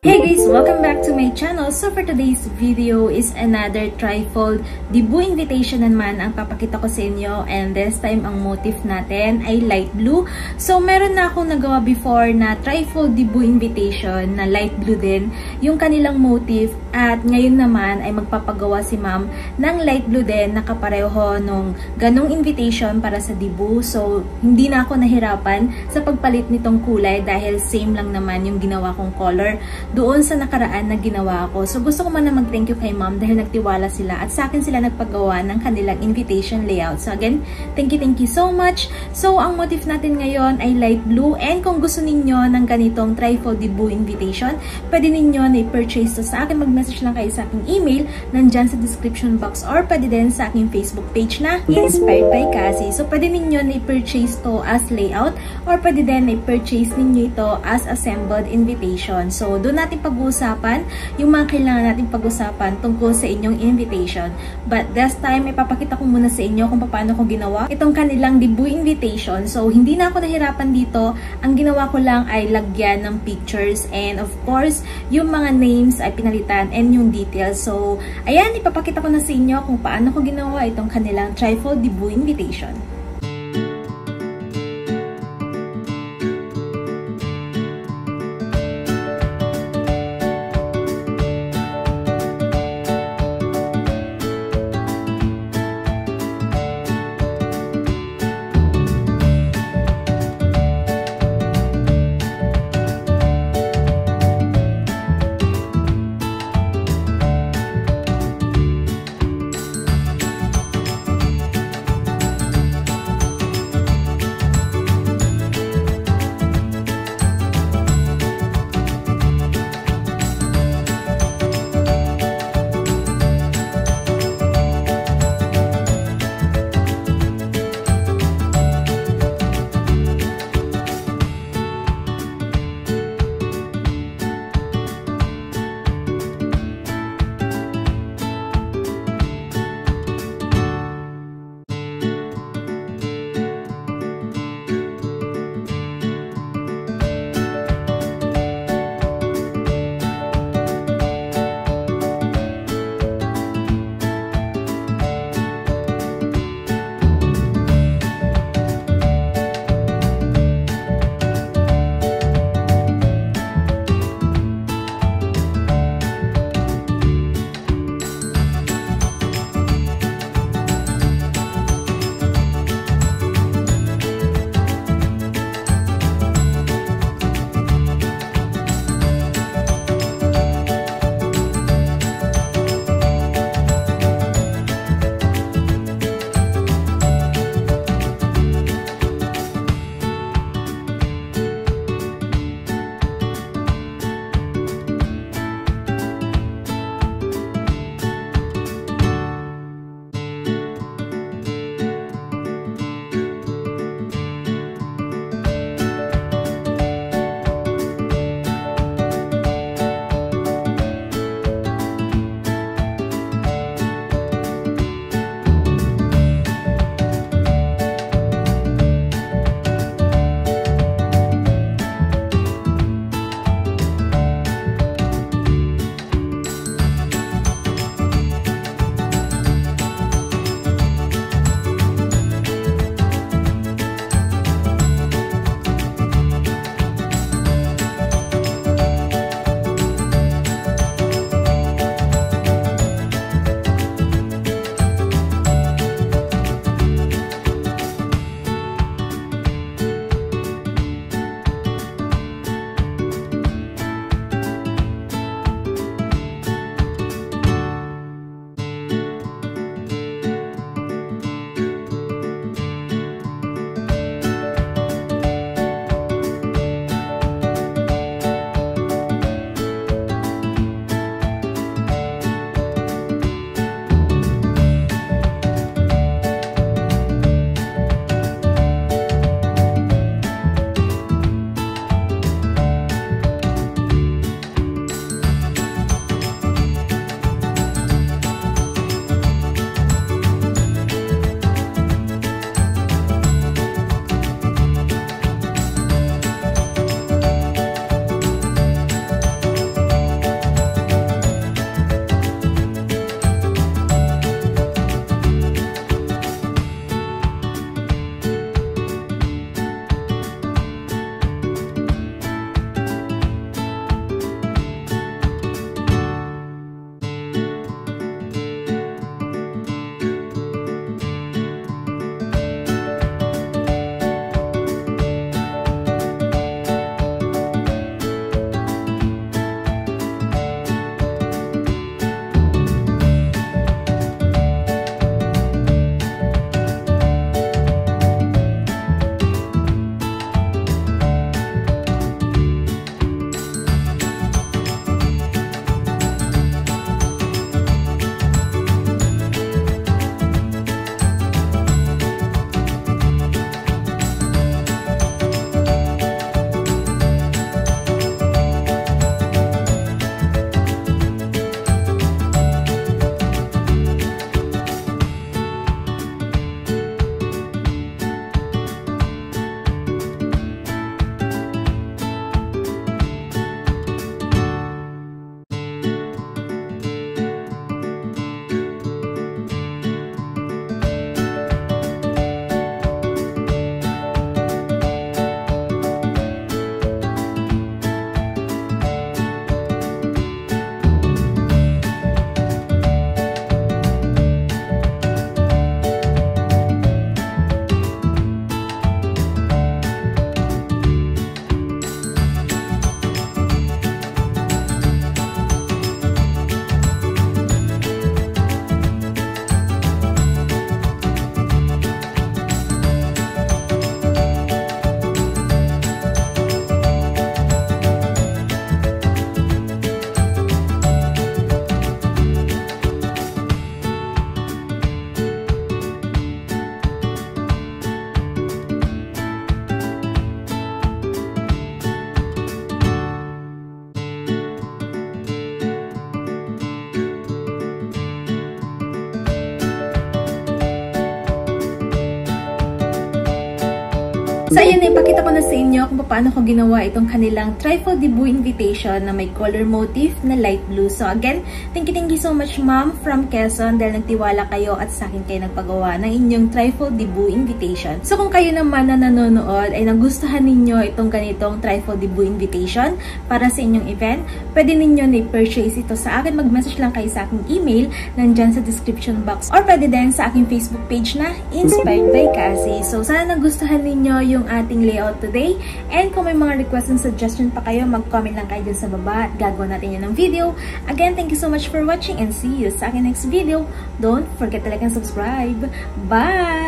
Hey guys! Welcome back to my channel. So for today's video is another trifold debut invitation naman ang papakita ko sa inyo, and this time ang motif natin ay light blue. So meron na akong nagawa before na trifold debut invitation na light blue din yung kanilang motif, at ngayon naman ay magpapagawa si ma'am ng light blue din na kapareho nung ganong invitation para sa debut. So hindi na ako nahirapan sa pagpalit nitong kulay dahil same lang naman yung ginawa kong color doon sa nakaraan na ginawa ko. So gusto ko man na mag-thank you kay ma'am dahil nagtiwala sila at sa akin sila nagpagawa ng kanilang invitation layout. So again, thank you so much. So ang motif natin ngayon ay light blue, and kung gusto ninyo ng ganitong trifold debut invitation, pwede ninyo na i-purchase to sa akin. Mag-message lang kayo sa aking email, nandyan sa description box, or pwede din sa aking Facebook page na Inspired by Cassie. So pwede ninyo na i-purchase to as layout, or pwede din na i-purchase ninyo ito as assembled invitation. So doon natin pag-uusapan yung mga kailangan natin pag-usapan tungkol sa inyong invitation. But this time, ipapakita ko muna sa inyo kung paano ko ginawa itong kanilang debut invitation. So hindi na ako nahirapan dito. Ang ginawa ko lang ay lagyan ng pictures, and of course, yung mga names ay pinalitan and yung details. So ayan, ipapakita ko na sa inyo kung paano ko ginawa itong kanilang trifold debut invitation. So ayun, ipakita ko na sa inyo kung paano ko ginawa itong kanilang Trifold Debut Invitation na may color motif na light blue. So again, thank you so much ma'am from Quezon dahil nagtiwala kayo at sa akin kayo nagpagawa ng inyong Trifold Debut Invitation. So kung kayo naman na nanonood ay nagustuhan ninyo itong ganitong Trifold Debut Invitation para sa inyong event, pwede ninyo na-purchase ito sa akin. Mag-message lang kayo sa aking email, nandyan sa description box, or pwede din sa aking Facebook page na Inspired by Cassie. So sana nagustuhan ninyo yung ating layout today. And kung may mga request and suggestion pa kayo, mag-comment lang kayo dun sa baba at gagawa natin yun ng video. Again, thank you so much for watching and see you sa aking next video. Don't forget to like and subscribe. Bye!